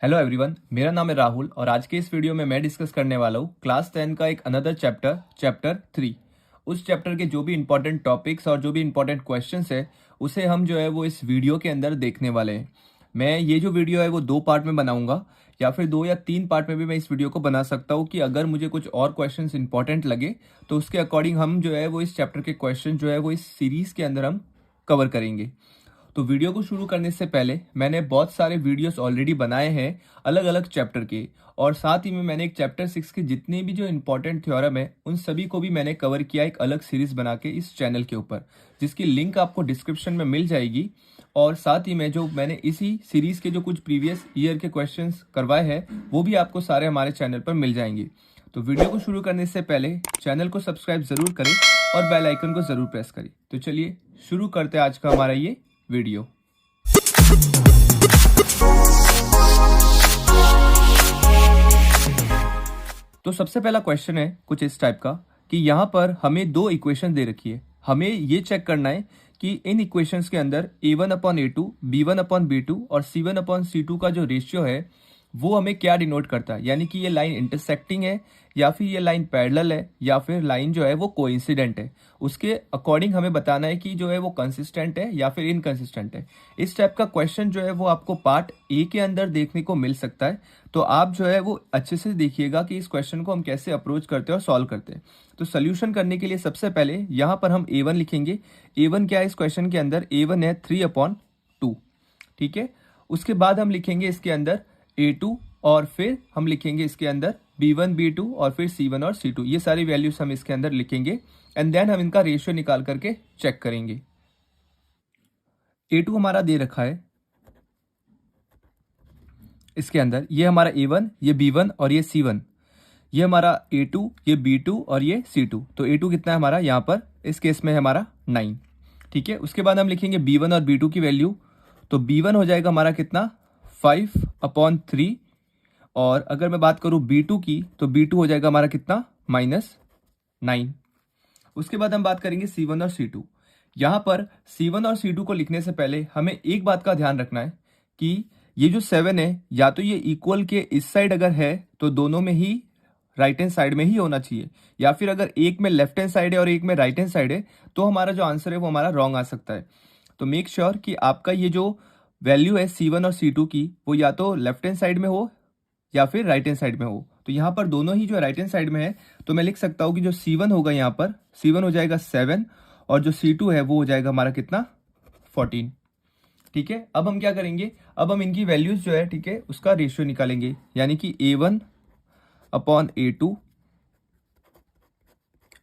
Hello everyone, मेरा नाम है राहुल और आज के इस वीडियो में मैं डिस्कस करने वाला हूँ क्लास 10 का एक अनदर चैप्टर 3। उस चैप्टर के जो भी इंपॉर्टेंट टॉपिक्स और जो भी इंपॉर्टेंट क्वेश्चंस है उसे हम जो है वो इस वीडियो के अंदर देखने वाले हैं। मैं ये जो वीडियो है वो 2 पार्ट में बनाऊंगा या फिर 2 या 3 पार्ट में भी मैं इस वीडियो को बना सकता हूँ कि अगर मुझे कुछ और क्वेश्चन इंपॉर्टेंट लगे तो उसके अकॉर्डिंग हम जो है वो इस चैप्टर के क्वेश्चन जो है वो इस सीरीज के अंदर हम कवर करेंगे। तो वीडियो को शुरू करने से पहले मैंने बहुत सारे वीडियोस ऑलरेडी बनाए हैं अलग अलग चैप्टर के, और साथ ही में मैंने एक चैप्टर 6 के जितने भी जो इंपॉर्टेंट थ्योरम है उन सभी को भी मैंने कवर किया एक अलग सीरीज बना के इस चैनल के ऊपर, जिसकी लिंक आपको डिस्क्रिप्शन में मिल जाएगी। और साथ ही में जो मैंने इसी सीरीज के जो कुछ प्रीवियस ईयर के क्वेश्चंस करवाए हैं वो भी आपको सारे हमारे चैनल पर मिल जाएंगे। तो वीडियो को शुरू करने से पहले चैनल को सब्सक्राइब जरूर करें और बेल आइकन को जरूर प्रेस करें। तो चलिए शुरू करते हैं आज का हमारा ये वीडियो। तो सबसे पहला क्वेश्चन है कुछ इस टाइप का कि यहाँ पर हमें 2 इक्वेशन दे रखी है। हमें ये चेक करना है कि इन इक्वेशंस के अंदर a1/a2, b1/b2 और c1/c2 का जो रेशियो है वो हमें क्या डिनोट करता है, यानी कि ये लाइन इंटरसेक्टिंग है या फिर ये लाइन पैरेलल है या फिर लाइन जो है वो कोइंसिडेंट है। उसके अकॉर्डिंग हमें बताना है कि जो है वो कंसिस्टेंट है या फिर इनकंसिस्टेंट है। इस टाइप का क्वेश्चन जो है वो आपको पार्ट ए के अंदर देखने को मिल सकता है। तो आप जो है वो अच्छे से देखिएगा कि इस क्वेश्चन को हम कैसे अप्रोच करते हैं और सॉल्व करते हैं। तो सोल्यूशन करने के लिए सबसे पहले यहाँ पर हम a1 लिखेंगे। a1 क्या है इस क्वेश्चन के अंदर? a1 है 3/2। ठीक है, उसके बाद हम लिखेंगे इसके अंदर a2 और फिर हम लिखेंगे इसके अंदर b1 b2 और फिर c1 और c2। ये सारी वैल्यूज हम इसके अंदर लिखेंगे एंड देन हम इनका रेशियो निकाल करके चेक करेंगे। a2 हमारा दे रखा है इसके अंदर, ये हमारा a1, ये b1 और ये c1। ये हमारा a2, ये b2 और ये c2। तो a2 कितना है हमारा यहाँ पर? इस केस में है हमारा 9। ठीक है, उसके बाद हम लिखेंगे b1 और b2 की वैल्यू। तो b1 हो जाएगा हमारा कितना? 5/3। और अगर मैं बात करूं b2 की तो b2 हो जाएगा हमारा कितना? -9। उसके बाद हम बात करेंगे c1 और c2। यहां पर c1 और c2 को लिखने से पहले हमें एक बात का ध्यान रखना है कि ये जो 7 है या तो ये इक्वल के इस साइड अगर है तो दोनों में ही राइट हैंड साइड में ही होना चाहिए, या फिर अगर एक में लेफ्ट हैंड साइड है और एक में राइट हैंड साइड है तो हमारा जो आंसर है वो हमारा रॉन्ग आ सकता है। तो मेक श्योर कि आपका ये जो वैल्यू है c1 और c2 की वो या तो लेफ्ट हैंड साइड में हो या फिर राइट हैंड साइड में हो। तो यहाँ पर दोनों ही जो राइट हैंड साइड में है तो मैं लिख सकता हूँ कि जो c1 होगा यहाँ पर c1 हो जाएगा 7 और जो c2 है वो हो जाएगा हमारा कितना? 14। ठीक है, अब हम क्या करेंगे? अब हम इनकी वैल्यूज जो है ठीक है उसका रेशियो निकालेंगे, यानी कि a1/a2,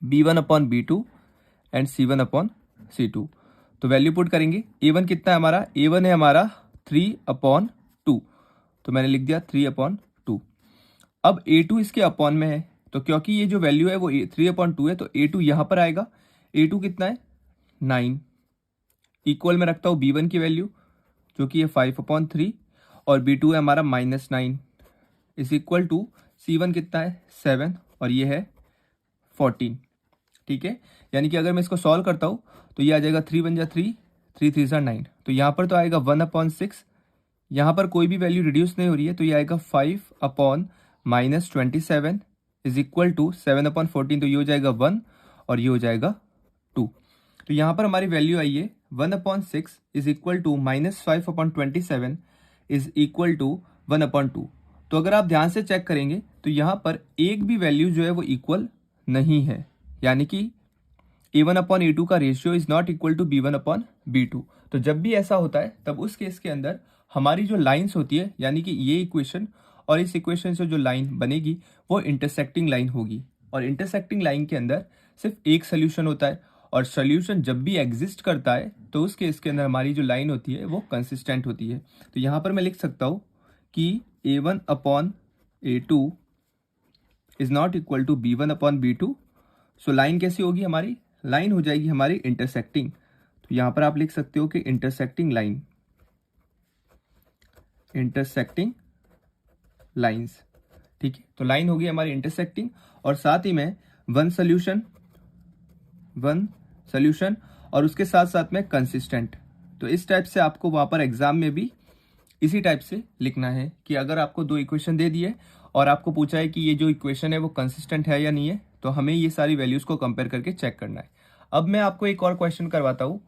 b1/b2 एंड c1/c2। तो वैल्यू पुट करेंगे। a1 कितना है हमारा? a1 है हमारा 3/2। तो मैंने लिख दिया 3/2। अब a2 इसके अपॉन में है तो क्योंकि ये जो वैल्यू है वो 3/2 है तो a2 यहां पर आएगा। a2 कितना है? 9। इक्वल में रखता हूं b1 की वैल्यू जो कि है 5/3 और b2 है हमारा -9 इज इक्वल टू c1 कितना है? 7 और ये है 14। ठीक है, यानी कि अगर मैं इसको सॉल्व करता हूं तो ये आ जाएगा 3 × 3, 3 × 3 = 9। तो यहाँ पर तो आएगा 1/6। यहाँ पर कोई भी वैल्यू रिड्यूस नहीं हो रही है तो ये आएगा 5/-27 इज इक्वल टू 7/14। तो ये हो जाएगा 1 और ये हो जाएगा 2। तो यहाँ पर हमारी वैल्यू आई है 1/6 is equal to -5/27 is equal to 1/2। तो अगर आप ध्यान से चेक करेंगे तो यहाँ पर एक भी वैल्यू जो है वो इक्वल नहीं है, यानी कि a1/a2 का ratio is not equal to b1/b2। तो जब भी ऐसा होता है तब उस केस के अंदर हमारी जो लाइंस होती है, यानी कि ये इक्वेशन और इस इक्वेशन से जो लाइन बनेगी वो इंटरसेक्टिंग लाइन होगी। और इंटरसेक्टिंग लाइन के अंदर सिर्फ एक सोल्यूशन होता है, और सोल्यूशन जब भी एग्जिस्ट करता है तो उस केस के अंदर हमारी जो लाइन होती है वो कंसिस्टेंट होती है। तो यहाँ पर मैं लिख सकता हूँ कि a1/a2 is not equal to b1/b2। So line कैसी होगी हमारी? लाइन हो जाएगी हमारी इंटरसेक्टिंग। तो यहाँ पर आप लिख सकते हो कि इंटरसेक्टिंग लाइन, इंटरसेक्टिंग लाइंस। ठीक है, तो लाइन होगी हमारी इंटरसेक्टिंग और साथ ही में वन सोल्यूशन और उसके साथ साथ में कंसिस्टेंट। तो इस टाइप से आपको वहां पर एग्जाम में भी इसी टाइप से लिखना है कि अगर आपको दो इक्वेशन दे दिए और आपको पूछा है कि ये जो इक्वेशन है वो कंसिस्टेंट है या नहीं है, तो हमें ये सारी वैल्यूज़ को कंपेयर करके चेक करना है। अब मैं आपको एक और क्वेश्चन करवाता हूँ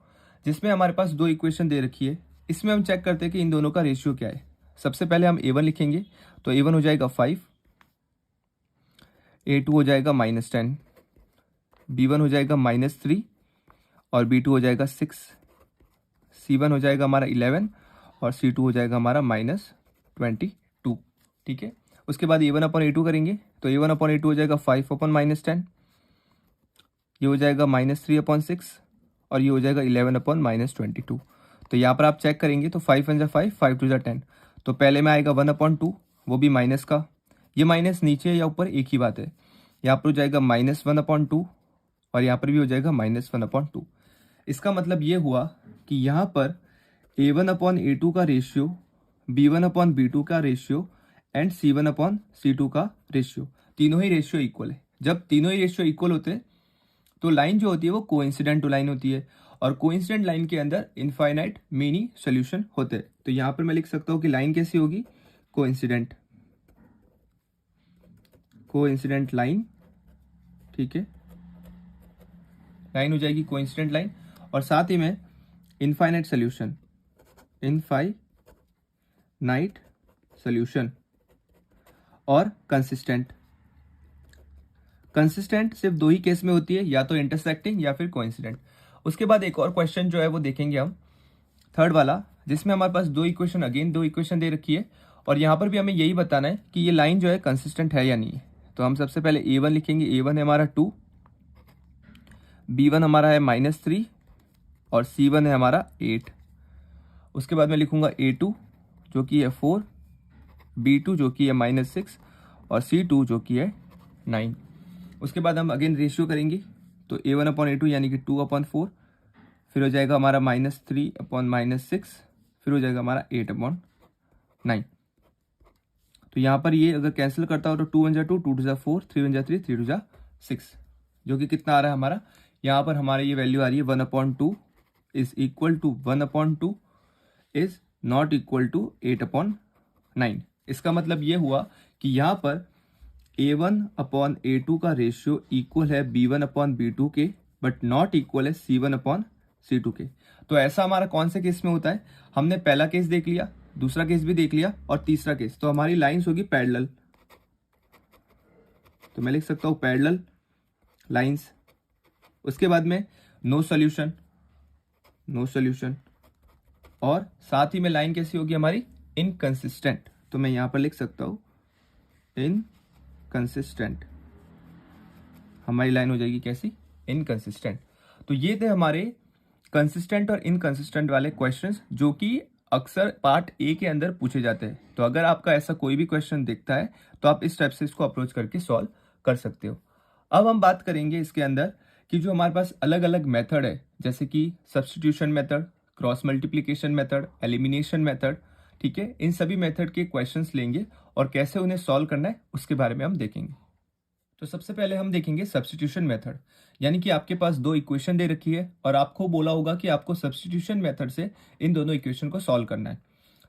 जिसमें हमारे पास दो इक्वेशन दे रखी है। इसमें हम चेक करते हैं कि इन दोनों का रेशियो क्या है। सबसे पहले हम A1 लिखेंगे, तो A1 हो जाएगा 5, A2 हो जाएगा -10, B1 हो जाएगा -3 और B2 हो जाएगा 6, C1 हो जाएगा हमारा 11 और C2 हो जाएगा हमारा -22। ठीक है, उसके बाद A1 अपॉन A2 करेंगे, तो A1 अपॉन A2 हो जाएगा 5 अपॉन -10, ये हो जाएगा -3 अपॉन 6 और ये हो जाएगा 11 अपॉन -22। तो यहाँ पर आप चेक करेंगे तो 5 1 5, 5 2 10, तो पहले में आएगा 1/2, वो भी माइनस का, ये माइनस नीचे या ऊपर एक ही बात है। यहाँ पर हो जाएगा -1/2 और यहाँ पर भी हो जाएगा -1/2। इसका मतलब ये हुआ कि यहाँ पर A1 अपॉन A2 का रेशियो, B1 अपॉन B2 का ratio and C1 upon C2 का रेशियो, तीनों ही रेशियो इक्वल है। जब तीनों ही रेशियो इक्वल होते हैं तो लाइन जो होती है वो कोइंसिडेंट लाइन होती है, और कोइंसिडेंट लाइन के अंदर इनफाइनाइट मेनी सॉल्यूशन होते हैं। तो यहाँ पर मैं लिख सकता हूँ कि लाइन कैसी होगी, कोइंसिडेंट लाइन। ठीक है, लाइन हो जाएगी कोइंसिडेंट लाइन, और साथ ही में इनफाइनाइट सॉल्यूशन और कंसिस्टेंट सिर्फ दो ही केस में होती है, या तो इंटरसेक्टिंग या फिर कोइंसिडेंट। उसके बाद एक और क्वेश्चन जो है वो देखेंगे हम, थर्ड वाला, जिसमें हमारे पास दो इक्वेशन दे रखी है और यहाँ पर भी हमें यही बताना है कि ये लाइन जो है कंसिस्टेंट है या नहीं है। तो हम सबसे पहले A1 लिखेंगे, A1 है हमारा 2, B1 हमारा है -3 और C1 है हमारा 8। उसके बाद मैं लिखूंगा A2 जो कि है 4, B2 जो कि है -6 और C2 जो कि है 9। उसके बाद हम अगेन रेशियो करेंगे, तो A1 अपॉन A2 यानी कि 2/4, फिर हो जाएगा हमारा -3 अपॉन -6, फिर हो जाएगा हमारा 8/9। तो यहाँ पर ये अगर कैंसिल करता हो तो 2 1 2, 2 2 4, 3 1 3, 3 2 6, जो कि कितना आ रहा है हमारा, यहाँ पर हमारे ये वैल्यू आ रही है 1/2 is equal to 1/2 is not equal to 8/9। इसका मतलब ये हुआ कि यहाँ पर A1 अपॉन A2 का रेशियो इक्वल है B1 अपॉन B2 के, बट नॉट इक्वल है C1 अपॉन C2 के। तो ऐसा हमारा कौन से केस में होता है, हमने पहला केस देख लिया, दूसरा केस भी देख लिया और तीसरा केस, तो हमारी लाइंस होगी पैरेलल। तो मैं लिख सकता हूं पैरेलल लाइंस। उसके बाद में नो सॉल्यूशन, और साथ ही में लाइन कैसी होगी हमारी, इनकंसिस्टेंट। तो मैं यहां पर लिख सकता हूं इनकंसिस्टेंट, हमारी लाइन हो जाएगी कैसी, इनकंसिस्टेंट। तो ये थे हमारे कंसिस्टेंट और इनकंसिस्टेंट वाले क्वेश्चंस जो कि अक्सर पार्ट ए के अंदर पूछे जाते हैं। तो अगर आपका ऐसा कोई भी क्वेश्चन दिखता है तो आप इस टाइप से इसको अप्रोच करके सॉल्व कर सकते हो। अब हम बात करेंगे इसके अंदर कि जो हमारे पास अलग अलग मेथड है, जैसे कि substitution method, cross multiplication method, elimination method. ठीक है, इन सभी मेथड के क्वेश्चंस लेंगे और कैसे उन्हें सॉल्व करना है उसके बारे में हम देखेंगे। तो सबसे पहले हम देखेंगे सब्स्टिट्यूशन मेथड, यानी कि आपके पास दो इक्वेशन दे रखी है और आपको बोला होगा कि आपको सब्स्टिट्यूशन मेथड से इन दोनों इक्वेशन को सॉल्व करना है।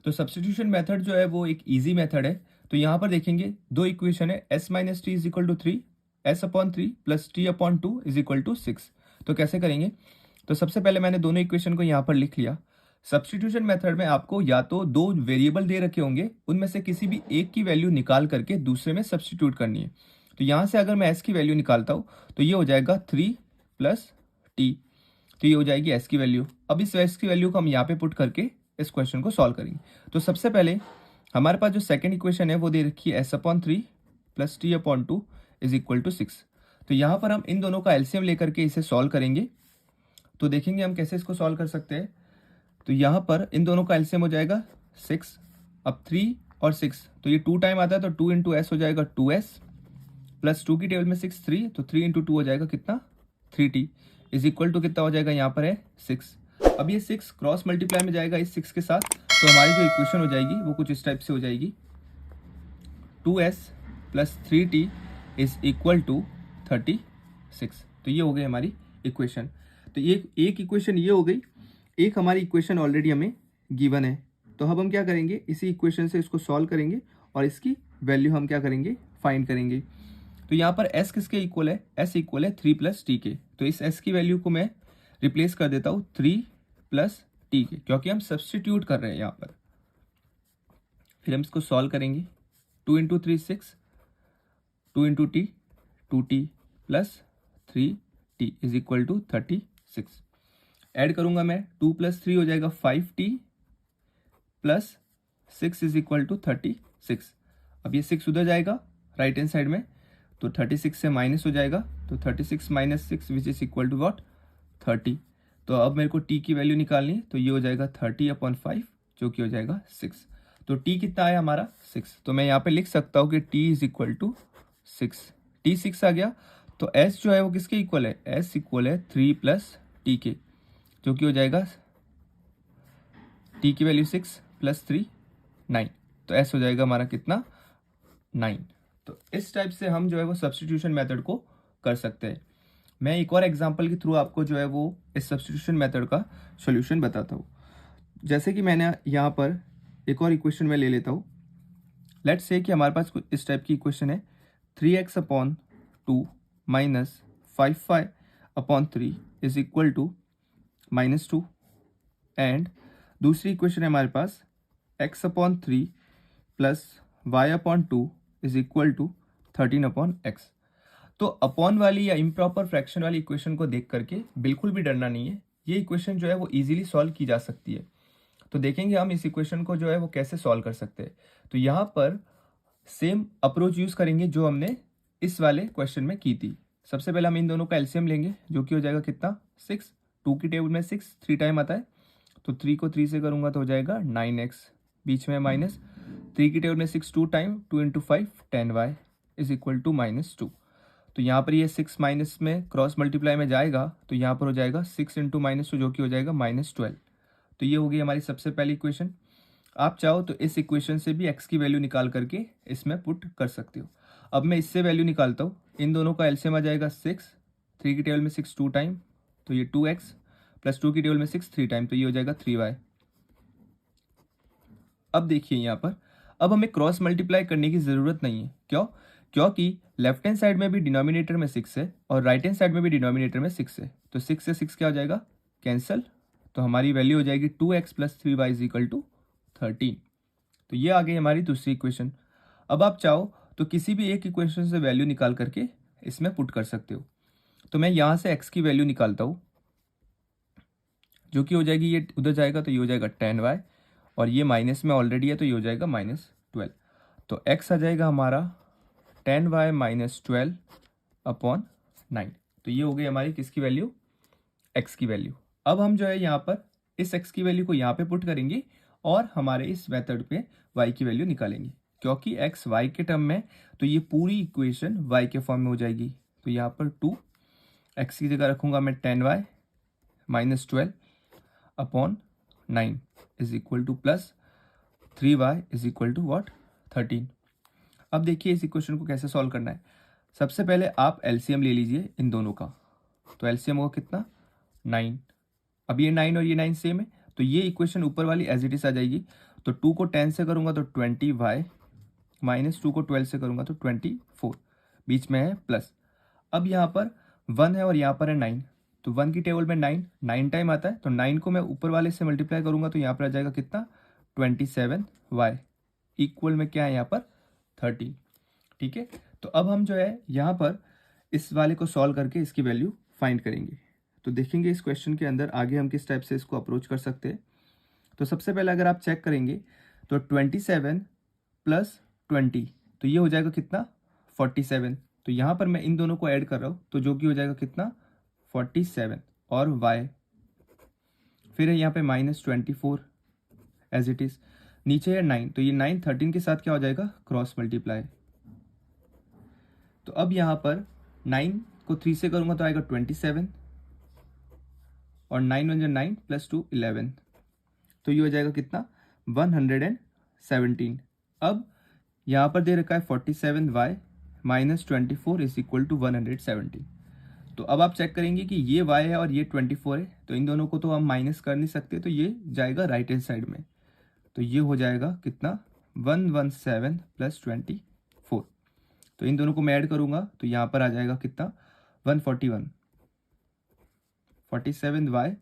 तो सब्स्टिट्यूशन मेथड जो है वो एक इजी मेथड है। तो यहाँ पर देखेंगे दो इक्वेशन है, s - t is equal to 3, s/3 plus t/2 is equal to 6। तो कैसे करेंगे, तो सबसे पहले मैंने दोनों इक्वेशन को यहाँ पर लिख लिया। सब्स्टिट्यूशन मेथड में आपको या तो दो वेरिएबल दे रखे होंगे, उनमें से किसी भी एक की वैल्यू निकाल करके दूसरे में सब्स्टिट्यूट करनी है। तो यहाँ से अगर मैं s की वैल्यू निकालता हूँ तो ये हो जाएगा 3 + t, तो ये हो जाएगी s की वैल्यू। अब इस s की वैल्यू को हम यहाँ पे पुट करके इस क्वेश्चन को सॉल्व करेंगे। तो सबसे पहले हमारे पास जो सेकंड इक्वेशन है वो दे रखी है s/3 plus t/2 is equal to 6। तो यहाँ पर हम इन दोनों का एलसीएम लेकर के इसे सॉल्व करेंगे। तो देखेंगे हम कैसे इसको सॉल्व कर सकते हैं। तो यहाँ पर इन दोनों का एलसीएम हो जाएगा 6। अब 3 और 6, तो ये 2 टाइम आता है, तो 2 × s हो जाएगा 2s प्लस 2 की टेबल में 6 3, तो 3 × 2 हो जाएगा कितना, 3t इज इक्वल टू कितना हो जाएगा, यहाँ पर है 6। अब ये 6 क्रॉस मल्टीप्लाई में जाएगा इस 6 के साथ, तो हमारी जो इक्वेशन हो जाएगी वो कुछ इस टाइप से हो जाएगी, 2s plus 3t is equal to 36। तो ये हो गई हमारी इक्वेशन। तो ये एक इक्वेशन ये हो गई। एक हमारी इक्वेशन ऑलरेडी हमें गिवन है, तो अब हम क्या करेंगे, इसी इक्वेशन से इसको सॉल्व करेंगे और इसकी वैल्यू हम क्या करेंगे, फाइंड करेंगे। तो यहाँ पर s किसके इक्वल है, s इक्वल है 3 + t के। तो इस s की वैल्यू को मैं रिप्लेस कर देता हूँ 3 + t के, क्योंकि हम सब्सटीट्यूट कर रहे हैं यहाँ पर। फिर हम इसको सॉल्व करेंगे। 2 × 3 6, 2 × t 2t + 3t = 36। ऐड करूंगा मैं, 2 + 3 हो जाएगा 5t + 6 = 36। अब ये 6 उधर जाएगा राइट हैंड साइड में, तो 36 से माइनस हो जाएगा, तो 36 - 6 which is equal to what, 30। तो अब मेरे को t की वैल्यू निकालनी है, तो ये हो जाएगा 30/5 जो कि हो जाएगा 6। तो t कितना आया हमारा, 6। तो मैं यहाँ पे लिख सकता हूँ कि t = 6। t 6 आ गया। तो s जो है वो किसके इक्वल है, s इक्वल है 3 + t के, जो कि हो जाएगा t की वैल्यू 6 + 3 9। तो s हो जाएगा हमारा कितना, 9। तो इस टाइप से हम जो है वो सब्स्टिट्यूशन मेथड को कर सकते हैं। मैं एक और एग्जांपल के थ्रू आपको जो है वो इस सब्स्टिट्यूशन मेथड का सॉल्यूशन बताता हूँ। जैसे कि मैंने यहाँ पर एक और इक्वेशन में ले लेता हूँ। लेट्स से कि हमारे पास कुछ इस टाइप की इक्वेशन है, 3x/2 - 5y/3 = -2। एंड दूसरी इक्वेशन है हमारे पास x/3 + y/2 = 13/x। तो अपॉन वाली या इम्प्रॉपर फ्रैक्शन वाली इक्वेशन को देख करके बिल्कुल भी डरना नहीं है। ये इक्वेशन जो है वो इजीली सॉल्व की जा सकती है। तो देखेंगे हम इस इक्वेशन को जो है वो कैसे सॉल्व कर सकते हैं। तो यहाँ पर सेम अप्रोच यूज करेंगे जो हमने इस वाले क्वेश्चन में की थी। सबसे पहले हम इन दोनों का एलसीएम लेंगे, जो कि हो जाएगा कितना, 6। 2 की टेबल में 6 3 टाइम आता है, तो 3 को 3 से करूंगा तो हो जाएगा 9x, बीच में माइनस। 3 की टेबल में 6 2 टाइम, 2 × 5 10y = -2। तो यहाँ पर ये 6 माइनस में क्रॉस मल्टीप्लाई में जाएगा, तो यहाँ पर हो जाएगा 6 × -2 जो कि हो जाएगा -12। तो ये हो गई हमारी सबसे पहली इक्वेशन। आप चाहो तो इस इक्वेशन से भी x की वैल्यू निकाल करके इसमें पुट कर सकते हो। अब मैं इससे वैल्यू निकालता हूँ। इन दोनों का एलसीएम आ जाएगा 6। 3 की टेबल में 6 2 टाइम, तो ये 2x + 2 की टेबल में 6 3 टाइम, तो ये हो जाएगा 3y। अब देखिए यहाँ पर, अब हमें क्रॉस मल्टीप्लाई करने की ज़रूरत नहीं है। क्यों, क्योंकि लेफ्ट हैंड साइड में भी डिनोमिनेटर में 6 है और राइट हैंड साइड में भी डिनोमिनेटर में 6 है, तो 6 से 6 क्या हो जाएगा, कैंसिल। तो हमारी वैल्यू हो जाएगी 2x + 3y = 13। तो ये आ गई हमारी दूसरी इक्वेशन। अब आप चाहो तो किसी भी एक इक्वेशन से वैल्यू निकाल करके इसमें पुट कर सकते हो। तो मैं यहाँ से x की वैल्यू निकालता हूँ, जो कि हो जाएगी, ये उधर जाएगा तो ये हो जाएगा 10y, और ये माइनस में ऑलरेडी है तो ये हो जाएगा -12। तो x आ जाएगा हमारा 10y - 12/9। तो ये हो गई हमारी किसकी वैल्यू, x की वैल्यू। अब हम जो है यहाँ पर इस x की वैल्यू को यहाँ पे पुट करेंगे और हमारे इस मेथड पे y की वैल्यू निकालेंगे। क्योंकि x y के टर्म में, तो ये पूरी इक्वेशन y के फॉर्म में हो जाएगी। तो यहाँ पर 2 x की जगह रखूंगा मैं 10y - 12/9 + 3y = what, 13। अब देखिए इस इक्वेशन को कैसे सॉल्व करना है। सबसे पहले आप एलसीएम ले लीजिए इन दोनों का, तो एलसीएम होगा कितना, 9। अब ये 9 और ये 9 सेम है, तो ये इक्वेशन ऊपर वाली एज इट इज आ जाएगी। तो 2 को 10 से करूंगा तो 20y, -2 को 12 से करूंगा तो 24, बीच में है प्लस। अब यहाँ पर 1 है और यहाँ पर है 9, तो 1 की टेबल में 9 टाइम आता है, तो 9 को मैं ऊपर वाले से मल्टीप्लाई करूंगा तो यहाँ पर आ जाएगा कितना, 27y इक्वल में क्या है यहाँ पर 30। ठीक है, तो अब हम जो है यहाँ पर इस वाले को सॉल्व करके इसकी वैल्यू फाइंड करेंगे। तो देखेंगे इस क्वेश्चन के अंदर आगे हम किस टाइप से इसको अप्रोच कर सकते हैं। तो सबसे पहले अगर आप चेक करेंगे तो 27 + 20, तो ये हो जाएगा कितना, 47। तो यहाँ पर मैं इन दोनों को ऐड कर रहा हूँ, तो जो कि हो जाएगा कितना, 47 और y। फिर है यहाँ पे -24 एज इट इज, नीचे है 9, तो ये 9 13 के साथ क्या हो जाएगा, क्रॉस मल्टीप्लाई। तो अब यहाँ पर 9 को 3 से करूंगा तो आएगा 27, और 9 × 9 + 2 11, तो ये हो जाएगा कितना, 117। अब यहाँ पर दे रखा है 47y - 24 = 117। तो अब आप चेक करेंगे कि ये y है और ये 24 है, तो इन दोनों को तो हम माइनस कर नहीं सकते, तो ये जाएगा राइट हैंड साइड में। तो ये हो जाएगा कितना 117 प्लस 24। तो इन दोनों को मैं ऐड करूँगा तो यहाँ पर आ जाएगा कितना 141। 47y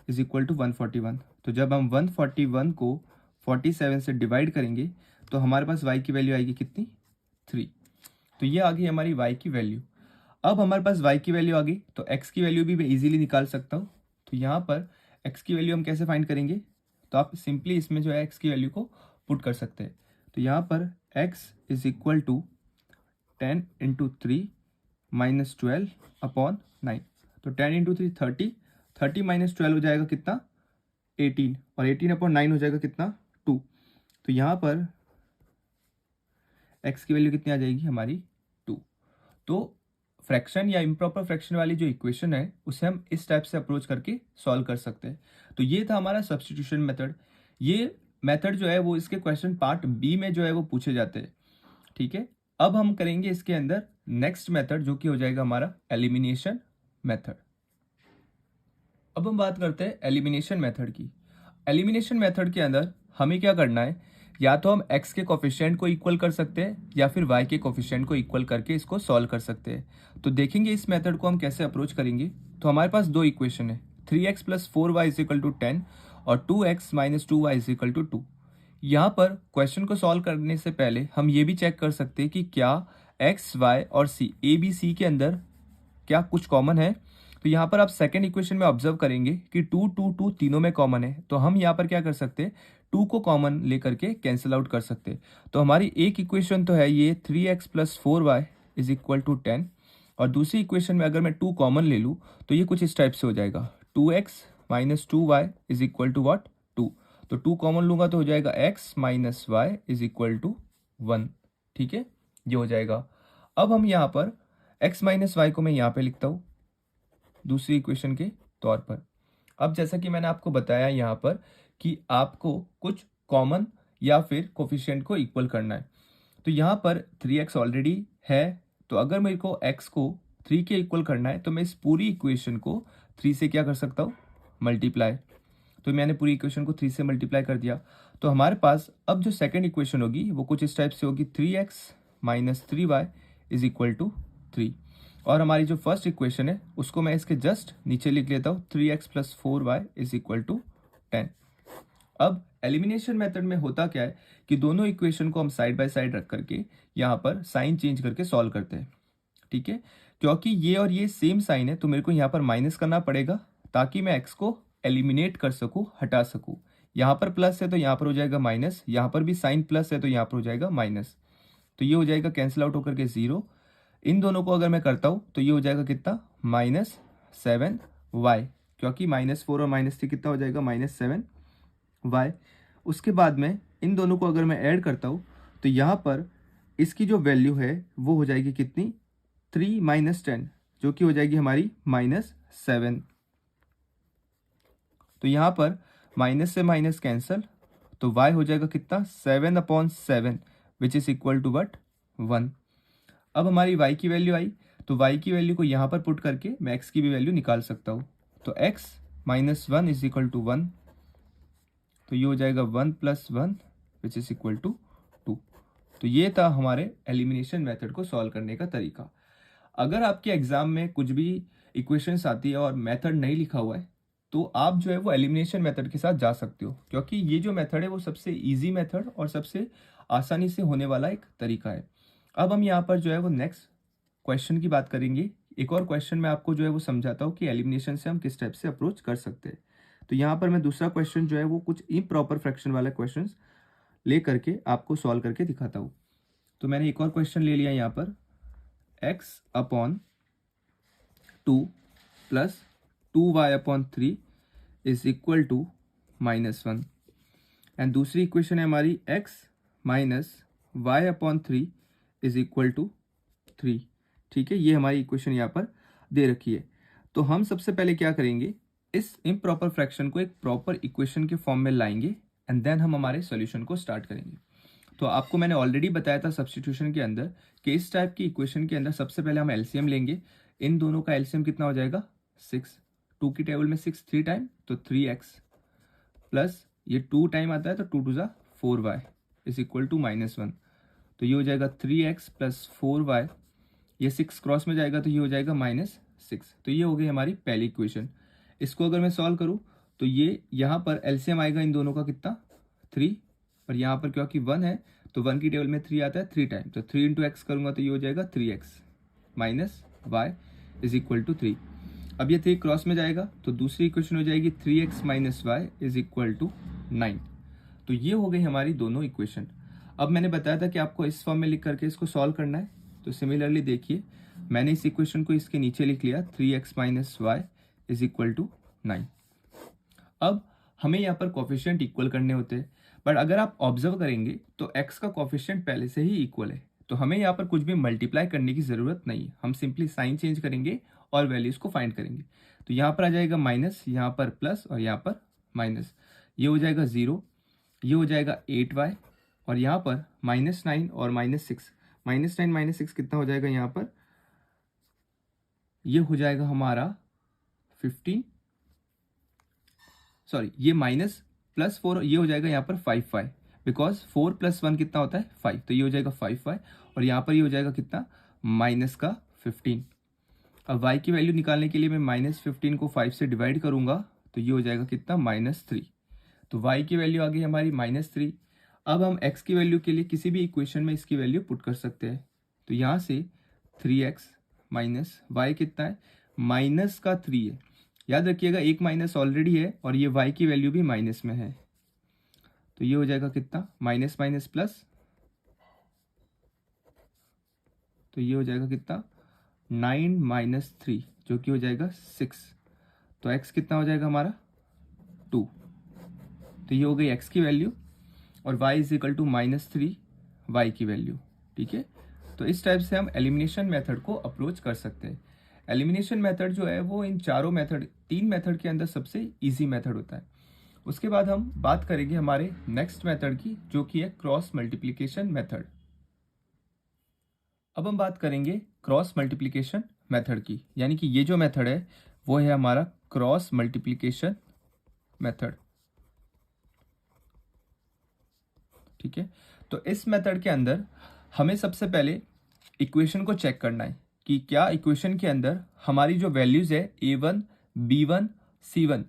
is equal to 141। तो जब हम 141 को 47 से डिवाइड करेंगे तो हमारे पास y की वैल्यू आएगी कितनी 3। तो ये आ गई हमारी y की वैल्यू। अब हमारे पास y की वैल्यू आ गई तो x की वैल्यू भी मैं इजीली निकाल सकता हूँ। तो यहाँ पर x की वैल्यू हम कैसे फाइंड करेंगे, तो आप सिंपली इसमें जो है x की वैल्यू को पुट कर सकते हैं। तो यहाँ पर x is equal to 10 into 3 minus 12 upon 9। तो 10 इंटू 3 30, 30 माइनस 12 हो जाएगा कितना 18, और 18 अपॉन 9 हो जाएगा कितना 2। तो यहाँ पर x की वैल्यू कितनी आ जाएगी हमारी 2। तो फ्रैक्शन या इम्प्रॉपर फ्रैक्शन वाली जो इक्वेशन है उसे हम इस टाइप से अप्रोच करके सॉल्व कर सकते हैं। तो ये था हमारा सब्स्टिट्यूशन मेथड। ये मेथड जो है वो इसके क्वेश्चन पार्ट बी में जो है वो पूछे जाते हैं। ठीक है, अब हम करेंगे इसके अंदर नेक्स्ट मेथड जो कि हो जाएगा हमारा एलिमिनेशन मेथड। अब हम बात करते हैं एलिमिनेशन मेथड की। एलिमिनेशन मेथड के अंदर हमें क्या करना है, या तो हम x के कोफिशिएंट को इक्वल कर सकते हैं या फिर y के कोफिशिएंट को इक्वल करके इसको सॉल्व कर सकते हैं। तो देखेंगे इस मेथड को हम कैसे अप्रोच करेंगे। तो हमारे पास दो इक्वेशन है, 3x plus 4y is equal to 10 और 2x minus 2y is equal to 2। यहाँ पर क्वेश्चन को सॉल्व करने से पहले हम ये भी चेक कर सकते हैं कि क्या x, y और c a b c के अंदर क्या कुछ कॉमन है। तो यहाँ पर आप सेकेंड इक्वेशन में ऑब्जर्व करेंगे कि 2 2 2 तीनों में कॉमन है। तो हम यहाँ पर क्या कर सकते हैं, 2 को कॉमन लेकर के कैंसिल आउट कर सकते हैं। तो हमारी एक इक्वेशन तो है ये 3x plus 4y is equal to 10, और दूसरी इक्वेशन में अगर मैं 2 कॉमन ले लूँ तो ये कुछ इस टाइप से हो जाएगा 2x minus 2y is equal to what 2। तो 2 कॉमन लूंगा तो हो जाएगा x minus y is equal to 1। ठीक है, ये हो जाएगा। अब हम यहाँ पर x माइनस वाई को मैं यहाँ पे लिखता हूँ दूसरी इक्वेशन के तौर पर। अब जैसा कि मैंने आपको बताया यहाँ पर कि आपको कुछ कॉमन या फिर कोफिशिएंट को इक्वल करना है। तो यहाँ पर 3x ऑलरेडी है, तो अगर मेरे को x को 3 के इक्वल करना है तो मैं इस पूरी इक्वेशन को 3 से क्या कर सकता हूँ, मल्टीप्लाई। तो मैंने पूरी इक्वेशन को 3 से मल्टीप्लाई कर दिया। तो हमारे पास अब जो सेकेंड इक्वेशन होगी वो कुछ इस टाइप से होगी 3x minus 3y is equal to 3। और हमारी जो फर्स्ट इक्वेशन है उसको मैं इसके जस्ट नीचे लिख लेता हूँ 3x plus 4y is equal to 10। अब एलिमिनेशन मेथड में होता क्या है कि दोनों इक्वेशन को हम साइड बाय साइड रख करके यहाँ पर साइन चेंज करके सॉल्व करते हैं। ठीक है, क्योंकि ये और ये सेम साइन है तो मेरे को यहाँ पर माइनस करना पड़ेगा ताकि मैं x को एलिमिनेट कर सकूँ, हटा सकूँ। यहाँ पर प्लस है तो यहाँ पर हो जाएगा माइनस, यहाँ पर भी साइन प्लस है तो यहाँ पर हो जाएगा माइनस। तो ये हो जाएगा कैंसिल आउट होकर के 0। इन दोनों को अगर मैं करता हूँ तो ये हो जाएगा कितना -7y, क्योंकि -4 और -3 कितना हो जाएगा -7y। उसके बाद में इन दोनों को अगर मैं ऐड करता हूँ तो यहाँ पर इसकी जो वैल्यू है वो हो जाएगी कितनी 3 - 10, जो कि हो जाएगी हमारी -7। तो यहाँ पर माइनस से माइनस कैंसल, तो y हो जाएगा कितना 7/7 which is equal to what 1। अब हमारी y की वैल्यू आई तो y की वैल्यू को यहाँ पर पुट करके मैं x की भी वैल्यू निकाल सकता हूँ। तो x minus 1 is equal to 1, तो ये हो जाएगा 1 + 1 विच इज इक्वल टू 2। तो ये था हमारे एलिमिनेशन मेथड को सॉल्व करने का तरीका। अगर आपके एग्जाम में कुछ भी इक्वेशंस आती है और मेथड नहीं लिखा हुआ है तो आप जो है वो एलिमिनेशन मेथड के साथ जा सकते हो, क्योंकि ये जो मेथड है वो सबसे ईजी मेथड और सबसे आसानी से होने वाला एक तरीका है। अब हम यहाँ पर जो है वो नेक्स्ट क्वेश्चन की बात करेंगे। एक और क्वेश्चन मैं आपको जो है वो समझाता हूँ कि एलिमिनेशन से हम किस टाइप से अप्रोच कर सकते हैं। तो यहाँ पर मैं दूसरा क्वेश्चन जो है वो कुछ इम्प्रॉपर फ्रैक्शन वाला क्वेश्चन ले करके आपको सॉल्व करके दिखाता हूँ। तो मैंने एक और क्वेश्चन ले लिया यहाँ पर x/2 + 2y/3 is equal to -1, and दूसरी इक्वेशन है हमारी x minus y/3 is equal to 3। ठीक है, ये हमारी इक्वेशन यहाँ पर दे रखी है। तो हम सबसे पहले क्या करेंगे, इस इम्प्रॉपर फ्रैक्शन को एक प्रॉपर इक्वेशन के फॉर्म में लाएंगे एंड देन हम हमारे सॉल्यूशन को स्टार्ट करेंगे। तो आपको मैंने ऑलरेडी बताया था सब्स्टिट्यूशन के अंदर कि इस टाइप की इक्वेशन के अंदर सबसे पहले हम एलसीएम लेंगे। इन दोनों का एलसीएम कितना हो जाएगा 6, 2 की टेबल में 6 3 टाइम तो 3x प्लस ये 2 टाइम आता है तो 2 2 ज़ा 4y इज इक्वल टू -1। तो ये हो जाएगा 3x प्लस 4y, ये 6 क्रॉस में जाएगा तो ये हो जाएगा -6। तो ये हो गई हमारी पहली इक्वेशन। इसको अगर मैं सॉल्व करूँ तो ये यहाँ पर एलसीएम आएगा इन दोनों का कितना, 3, और यहाँ पर क्योंकि 1 है तो 1 की टेबल में 3 आता है 3 टाइम, तो 3 इंटू एक्स करूँगा तो ये हो जाएगा 3x minus y is equal to 3। अब ये 3 क्रॉस में जाएगा तो दूसरी इक्वेशन हो जाएगी 3x minus y is equal to 9। तो ये हो गई हमारी दोनों इक्वेशन। अब मैंने बताया था कि आपको इस फॉर्म में लिख करके इसको सॉल्व करना है, तो सिमिलरली देखिए मैंने इस इक्वेशन को इसके नीचे लिख लिया 3x minus y is equal to 9। अब हमें यहाँ पर कोफिशिएंट इक्वल करने होते हैं, बट अगर आप ऑब्जर्व करेंगे तो x का कोफिशिएंट पहले से ही इक्वल है, तो हमें यहाँ पर कुछ भी मल्टीप्लाई करने की ज़रूरत नहीं है। हम सिंपली साइन चेंज करेंगे और वैल्यूज़ को फाइंड करेंगे। तो यहाँ पर आ जाएगा माइनस, यहाँ पर प्लस और यहाँ पर माइनस, ये हो जाएगा 0, ये हो जाएगा 8y और यहाँ पर -9 और -6, -9 -6 कितना हो जाएगा यहाँ पर, ये हो जाएगा हमारा 15, सॉरी ये माइनस प्लस 4, ये हो जाएगा यहाँ पर 5y, बिकॉज 4 + 1 कितना होता है 5, तो ये हो जाएगा 5y और यहाँ पर ये हो जाएगा कितना माइनस का 15। अब y की वैल्यू निकालने के लिए मैं -15 को 5 से डिवाइड करूंगा तो ये हो जाएगा कितना -3। तो y की वैल्यू आ गई हमारी -3। अब हम x की वैल्यू के लिए किसी भी इक्वेशन में इसकी वैल्यू पुट कर सकते हैं। तो यहाँ से 3x माइनस y कितना है, माइनस का 3 है। याद रखिएगा एक माइनस ऑलरेडी है और ये y की वैल्यू भी माइनस में है, तो ये हो जाएगा कितना माइनस माइनस प्लस, तो ये हो जाएगा कितना 9 - 3 जो कि हो जाएगा 6। तो x कितना हो जाएगा हमारा 2। तो ये हो गई x की वैल्यू और y is equal to -3 y की वैल्यू। ठीक है, तो इस टाइप से हम एलिमिनेशन मेथड को अप्रोच कर सकते हैं। एलिमिनेशन मेथड जो है वो इन चारों मेथड, 3 मेथड के अंदर सबसे इजी मेथड होता है। उसके बाद हम बात करेंगे हमारे नेक्स्ट मेथड की, जो कि है क्रॉस मल्टीप्लिकेशन मेथड। अब हम बात करेंगे क्रॉस मल्टीप्लिकेशन मेथड की, यानी कि ये जो मेथड है वो है हमारा क्रॉस मल्टीप्लिकेशन मेथड। ठीक है, तो इस मेथड के अंदर हमें सबसे पहले इक्वेशन को चेक करना है कि क्या इक्वेशन के अंदर हमारी जो वैल्यूज़ है a1, b1, c1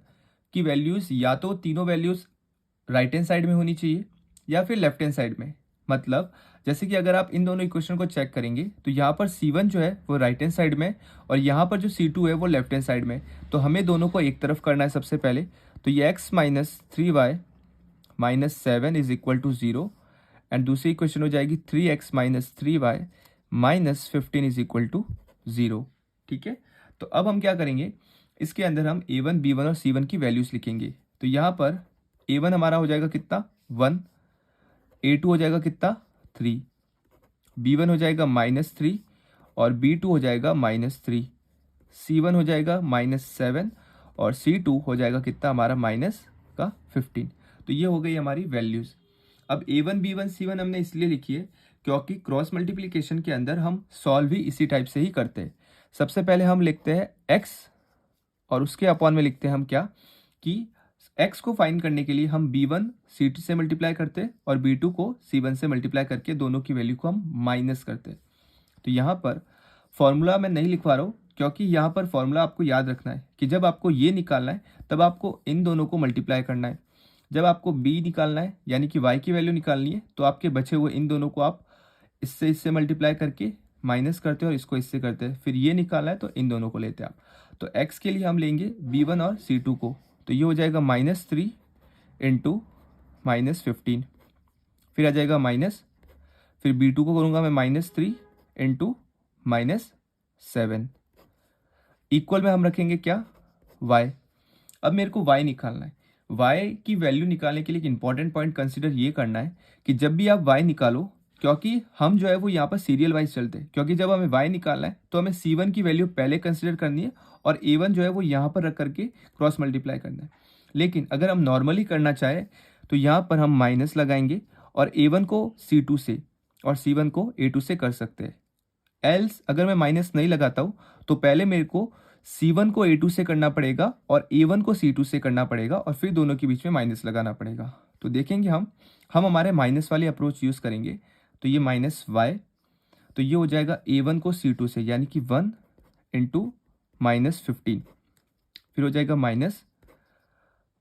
की वैल्यूज़ या तो तीनों वैल्यूज़ राइट हैंड साइड में होनी चाहिए या फिर लेफ्ट हैंड साइड में। मतलब जैसे कि अगर आप इन दोनों इक्वेशन को चेक करेंगे तो यहाँ पर c1 जो है वो राइट हैंड साइड में और यहाँ पर जो c2 है वो लेफ्ट हैंड साइड में। तो हमें दोनों को एक तरफ करना है सबसे पहले। तो ये x minus 3y minus 7 is equal to 0 and दूसरी इक्वेशन हो जाएगी 3x minus 3y minus 15 is equal to 0। ठीक है, तो अब हम क्या करेंगे, इसके अंदर हम a1, b1 और c1 की वैल्यूज लिखेंगे। तो यहाँ पर a1 हमारा हो जाएगा कितना 1, a2 हो जाएगा कितना 3, b1 हो जाएगा -3 और b2 हो जाएगा -3, c1 हो जाएगा -7 और c2 हो जाएगा कितना हमारा -15। तो ये हो गई हमारी वैल्यूज़। अब a1, b1, c1 हमने इसलिए लिखी है क्योंकि क्रॉस मल्टीप्लिकेशन के अंदर हम सॉल्व भी इसी टाइप से ही करते हैं। सबसे पहले हम लिखते हैं x और उसके अपॉन में लिखते हैं हम क्या कि x को फाइंड करने के लिए हम b1 c2 से मल्टीप्लाई करते हैं और b2 को c1 से मल्टीप्लाई करके दोनों की वैल्यू को हम माइनस करते हैं। तो यहाँ पर फॉर्मूला मैं नहीं लिखवा रहा हूँ क्योंकि यहाँ पर फॉर्मूला आपको याद रखना है कि जब आपको ये निकालना है तब आपको इन दोनों को मल्टीप्लाई करना है। जब आपको b निकालना है यानी कि y की वैल्यू निकालनी है तो आपके बचे हुए इन दोनों को आप इससे मल्टीप्लाई करके माइनस करते हैं और इसको इससे करते हैं। फिर ये निकालना है तो इन दोनों को लेते हैं आप। तो x के लिए हम लेंगे b1 और c2 को, तो ये हो जाएगा -3 इंटू -15, फिर आ जाएगा माइनस, फिर b2 को करूँगा मैं -3 इंटू -7, इक्वल में हम रखेंगे क्या y। अब मेरे को y निकालना है। y की वैल्यू निकालने के लिए एक इंपॉर्टेंट पॉइंट कंसिडर ये करना है कि जब भी आप y निकालो, क्योंकि हम जो है वो यहाँ पर सीरियल वाइज चलते हैं, क्योंकि जब हमें y निकालना है तो हमें c1 की वैल्यू पहले कंसिडर करनी है और a1 जो है वो यहाँ पर रख करके क्रॉस मल्टीप्लाई करना है। लेकिन अगर हम नॉर्मली करना चाहें तो यहाँ पर हम माइनस लगाएंगे और a1 को c2 से और c1 को a2 से कर सकते हैं। एल्स अगर मैं माइनस नहीं लगाता हूँ तो पहले मेरे को c1 को a2 से करना पड़ेगा और a1 को c2 से करना पड़ेगा और फिर दोनों के बीच में माइनस लगाना पड़ेगा। तो देखेंगे हम हमारे माइनस वाली अप्रोच यूज़ करेंगे, तो ये माइनस वाई, तो ये हो जाएगा A1 को C2 से, यानी कि 1 इंटू -15, फिर हो जाएगा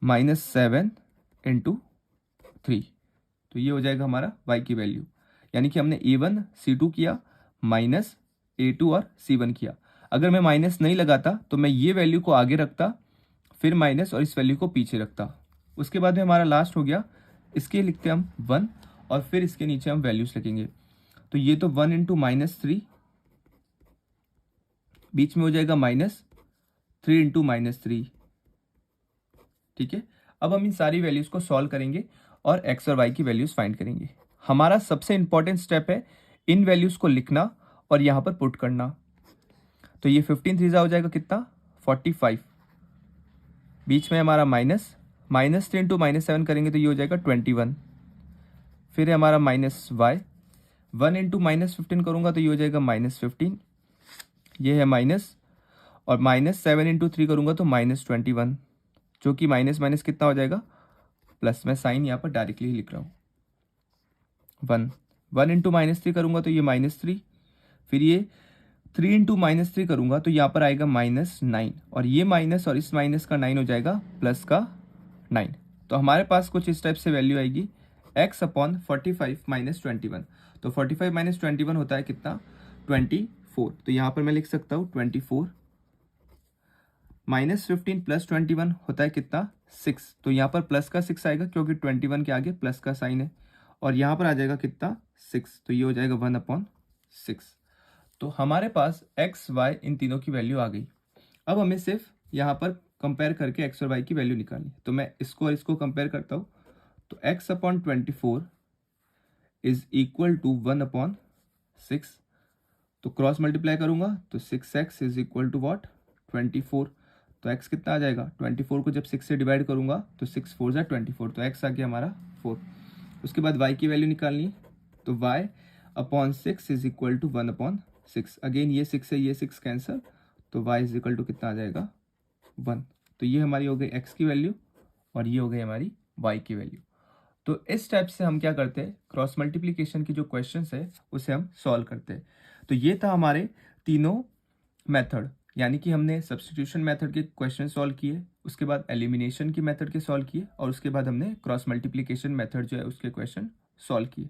-7 इंटू 3, तो ये हो जाएगा हमारा y की वैल्यू, यानी कि हमने A1 C2 किया माइनस A2 और C1 किया। अगर मैं माइनस नहीं लगाता तो मैं ये वैल्यू को आगे रखता, फिर माइनस और इस वैल्यू को पीछे रखता। उसके बाद में हमारा लास्ट हो गया, इसके लिखते हम 1 और फिर इसके नीचे हम वैल्यूज लिखेंगे। तो ये तो 1 इंटू -3, बीच में हो जाएगा -3 इंटू -3, ठीक है। अब हम इन सारी वैल्यूज को सॉल्व करेंगे और x और y की वैल्यूज फाइंड करेंगे। हमारा सबसे इंपॉर्टेंट स्टेप है इन वैल्यूज को लिखना और यहाँ पर पुट करना। तो ये 15 3 हो जाएगा कितना, 45, बीच में हमारा -3 इंटू -7 करेंगे तो ये हो जाएगा 21, फिर है हमारा -y, 1 इंटू -15 करूँगा तो ये हो जाएगा -15, ये है माइनस, और -7 इंटू 3 करूँगा तो -21, जो कि माइनस माइनस कितना हो जाएगा, प्लस। मैं साइन यहाँ पर डायरेक्टली लिख रहा हूँ। 1 इंटू -3 करूँगा तो ये -3, फिर ये 3 इंटू -3 करूँगा तो यहाँ पर आएगा -9, और ये माइनस और इस माइनस का 9 हो जाएगा प्लस का 9। तो हमारे पास कुछ इस टाइप से वैल्यू आएगी x अपॉन 45 माइनस 21। तो 45 माइनस 21 होता है कितना, 24। तो यहाँ पर मैं लिख सकता हूँ 24, -15 प्लस 21 होता है कितना, 6। तो यहाँ पर प्लस का 6 आएगा क्योंकि 21 के आगे प्लस का साइन है, और यहाँ पर आ जाएगा कितना, 6। तो ये हो जाएगा 1/6। तो हमारे पास x y इन तीनों की वैल्यू आ गई। अब हमें सिर्फ यहाँ पर कंपेयर करके x और y की वैल्यू निकालनी। तो मैं इसको और इसको कंपेयर करता हूँ। तो x/24 इज इक्वल टू 1/6। तो क्रॉस मल्टीप्लाई करूंगा तो 6x is equal to what, 24। तो x कितना आ जाएगा, 24 को जब 6 से डिवाइड करूंगा तो 6 4 जा 24, तो x आ गया हमारा 4। उसके बाद y की वैल्यू निकालनी है, तो y/6 is equal to 1/6। Again ये 6 से ये 6 कैंसिल, तो y इज इक्वल टू कितना आ जाएगा, 1। तो ये हमारी हो गई x की वैल्यू और ये हो गई हमारी y की वैल्यू। तो इस टाइप से हम क्या करते हैं, क्रॉस मल्टीप्लिकेशन की जो क्वेश्चंस है उसे हम सॉल्व करते हैं। तो ये था हमारे तीनों मेथड, यानी कि हमने सब्स्टिट्यूशन मेथड के क्वेश्चन सॉल्व किए, उसके बाद एलिमिनेशन की मेथड के सॉल्व किए, और उसके बाद हमने क्रॉस मल्टीप्लिकेशन मेथड जो है उसके क्वेश्चन सॉल्व किए।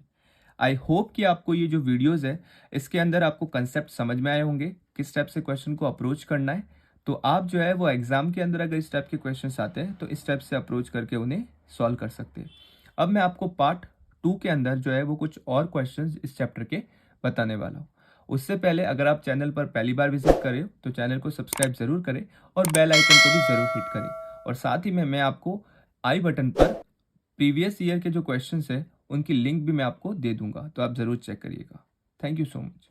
आई होप कि आपको ये जो वीडियोज़ है इसके अंदर आपको कंसेप्ट समझ में आए होंगे, किस टाइप से क्वेश्चन को अप्रोच करना है। तो आप जो है वो एग्जाम के अंदर अगर इस टाइप के क्वेश्चन आते हैं तो इस टाइप से अप्रोच करके उन्हें सॉल्व कर सकते हैं। अब मैं आपको पार्ट 2 के अंदर जो है वो कुछ और क्वेश्चंस इस चैप्टर के बताने वाला हूँ। उससे पहले अगर आप चैनल पर पहली बार विजिट करें तो चैनल को सब्सक्राइब जरूर करें और बेल आइकन को भी जरूर हिट करें, और साथ ही में मैं आपको आई बटन पर प्रीवियस ईयर के जो क्वेश्चंस है उनकी लिंक भी मैं आपको दे दूंगा, तो आप जरूर चेक करिएगा। Thank you so much.